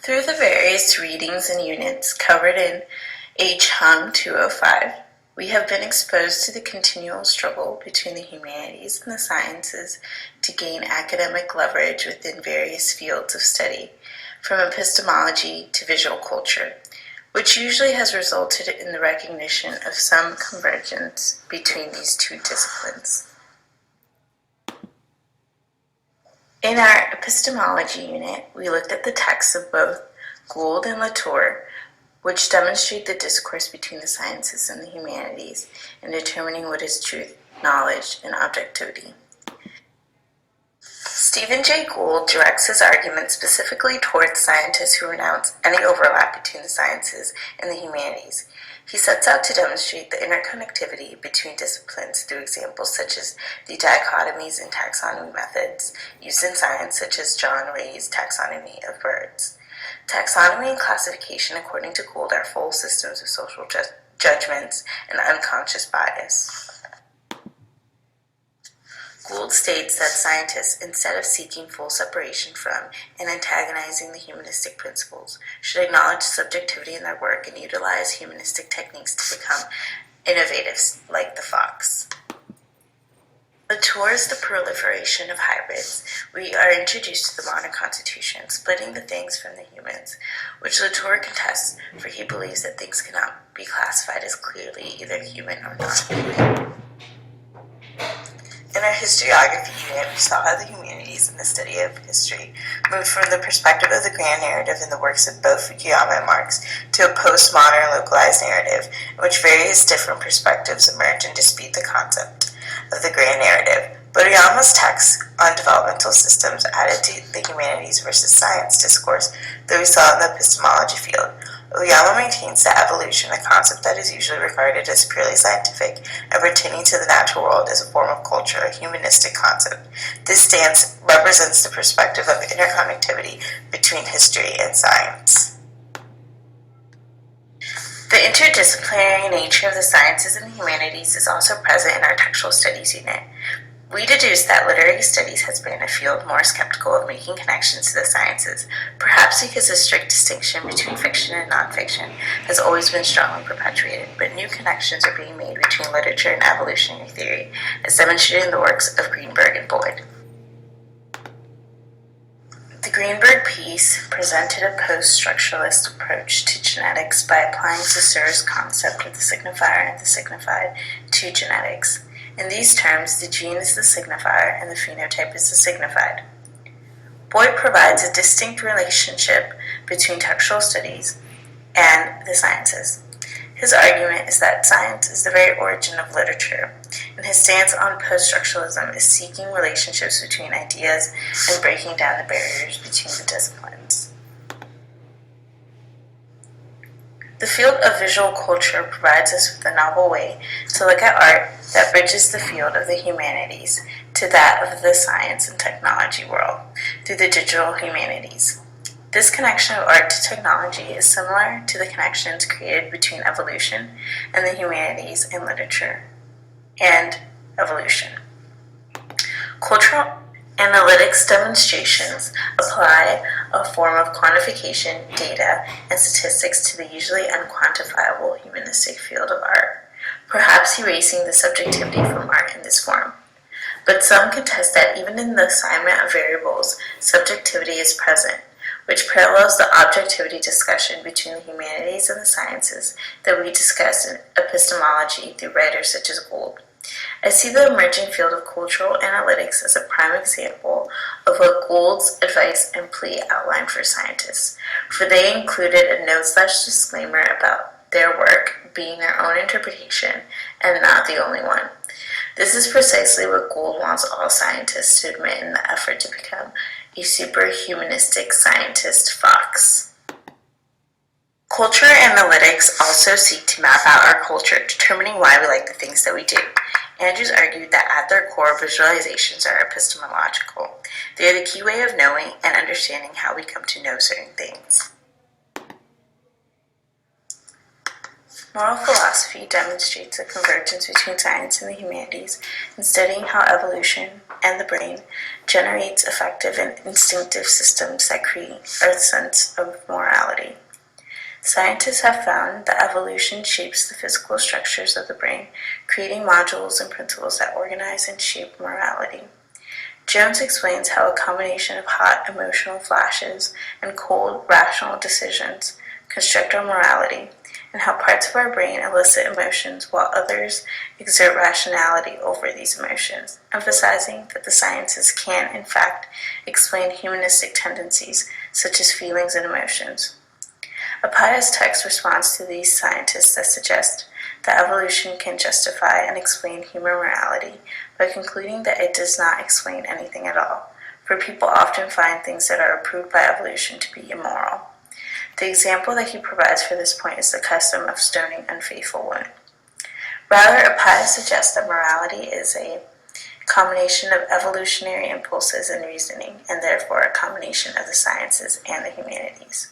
Through the various readings and units covered in HHUM205, we have been exposed to the continual struggle between the humanities and the sciences to gain academic leverage within various fields of study, from epistemology to visual culture, which usually has resulted in the recognition of some convergence between these two disciplines. In our epistemology unit, we looked at the texts of both Gould and Latour, which demonstrate the discourse between the sciences and the humanities in determining what is truth, knowledge, and objectivity. Stephen Jay Gould directs his argument specifically towards scientists who renounce any overlap between the sciences and the humanities. He sets out to demonstrate the interconnectivity between disciplines through examples such as the dichotomies and taxonomy methods used in science, such as John Ray's taxonomy of birds. Taxonomy and classification, according to Gould, are full systems of social judgments and unconscious bias. Gould states that scientists, instead of seeking full separation from and antagonizing the humanistic principles, should acknowledge subjectivity in their work and utilize humanistic techniques to become innovative, like the fox. Towards the proliferation of hybrids, we are introduced to the modern constitution, splitting the things from the humans, which Latour contests, for he believes that things cannot be classified as clearly either human or non-human. In our historiography unit, we saw how the humanities and the study of history moved from the perspective of the grand narrative in the works of both Fukuyama and Marx to a postmodern localized narrative in which various different perspectives emerge and dispute the concept of the grand narrative. Fukuyama's text on developmental systems added to the humanities versus science discourse that we saw in the epistemology field. Fukuyama maintains that evolution, a concept that is usually regarded as purely scientific and pertaining to the natural world, is a form of culture, a humanistic concept. This stance represents the perspective of interconnectivity between history and science. The interdisciplinary nature of the sciences and the humanities is also present in our textual studies unit. We deduce that literary studies has been a field more skeptical of making connections to the sciences, perhaps because the strict distinction between fiction and nonfiction has always been strongly perpetuated, but new connections are being made between literature and evolutionary theory, as demonstrated in the works of Greenberg and Boyd. The Greenberg piece presented a post-structuralist approach to genetics by applying Saussure's concept of the signifier and the signified to genetics. In these terms, the gene is the signifier and the phenotype is the signified. Boyd provides a distinct relationship between textual studies and the sciences. His argument is that science is the very origin of literature, and his stance on post-structuralism is seeking relationships between ideas and breaking down the barriers between the disciplines. The field of visual culture provides us with a novel way to look at art that bridges the field of the humanities to that of the science and technology world through the digital humanities. This connection of art to technology is similar to the connections created between evolution and the humanities in literature and evolution. Cultural analytics demonstrations apply a form of quantification, data, and statistics to the usually unquantifiable humanistic field of art, perhaps erasing the subjectivity from art in this form. But some contest that even in the assignment of variables, subjectivity is present, which parallels the objectivity discussion between the humanities and the sciences that we discussed in epistemology through writers such as Gould. I see the emerging field of cultural analytics as a prime example of what Gould's advice and plea outlined for scientists, for they included a note/disclaimer about their work being their own interpretation and not the only one. This is precisely what Gould wants all scientists to admit in the effort to become a superhumanistic scientist fox. Culture analytics also seek to map out our culture, determining why we like the things that we do. Andrews argued that at their core, visualizations are epistemological. They are the key way of knowing and understanding how we come to know certain things. Moral philosophy demonstrates a convergence between science and the humanities in studying how evolution, and the brain generates affective and instinctive systems that create a sense of morality. Scientists have found that evolution shapes the physical structures of the brain, creating modules and principles that organize and shape morality. Jones explains how a combination of hot emotional flashes and cold rational decisions construct our morality, and how parts of our brain elicit emotions while others exert rationality over these emotions, emphasizing that the sciences can, in fact, explain humanistic tendencies such as feelings and emotions. A pious text responds to these scientists that suggest that evolution can justify and explain human morality by concluding that it does not explain anything at all, for people often find things that are approved by evolution to be immoral. The example that he provides for this point is the custom of stoning unfaithful women. Rather, a pious suggests that morality is a combination of evolutionary impulses and reasoning, and therefore a combination of the sciences and the humanities.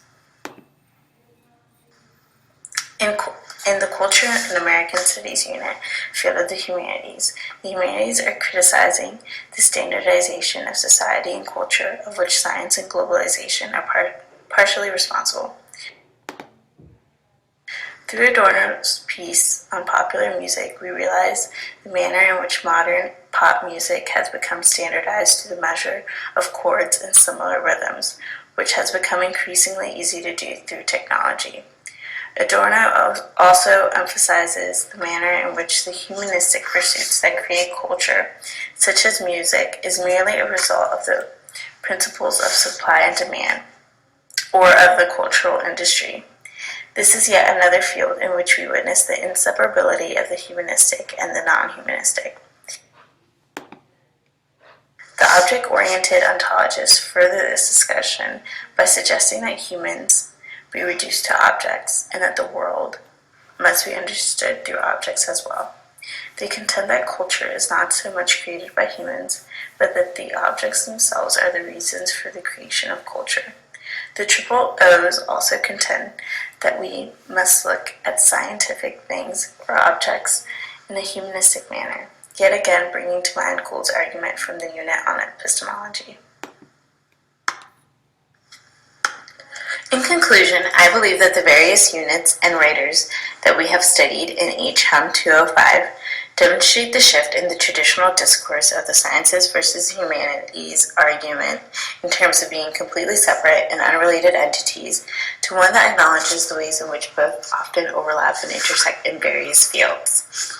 In the Culture and American Studies unit field of the humanities are criticizing the standardization of society and culture, of which science and globalization are partially responsible. Through Adorno's piece on popular music, we realize the manner in which modern pop music has become standardized to the measure of chords and similar rhythms, which has become increasingly easy to do through technology. Adorno also emphasizes the manner in which the humanistic pursuits that create culture, such as music, is merely a result of the principles of supply and demand, or of the cultural industry. This is yet another field in which we witness the inseparability of the humanistic and the non-humanistic. The object-oriented ontologists further this discussion by suggesting that humans be reduced to objects, and that the world must be understood through objects as well. They contend that culture is not so much created by humans, but that the objects themselves are the reasons for the creation of culture. The triple O's also contend that we must look at scientific things or objects in a humanistic manner, yet again bringing to mind Gould's argument from the unit on epistemology. In conclusion, I believe that the various units and writers that we have studied in HHUM205 demonstrate the shift in the traditional discourse of the sciences versus humanities argument in terms of being completely separate and unrelated entities to one that acknowledges the ways in which both often overlap and intersect in various fields.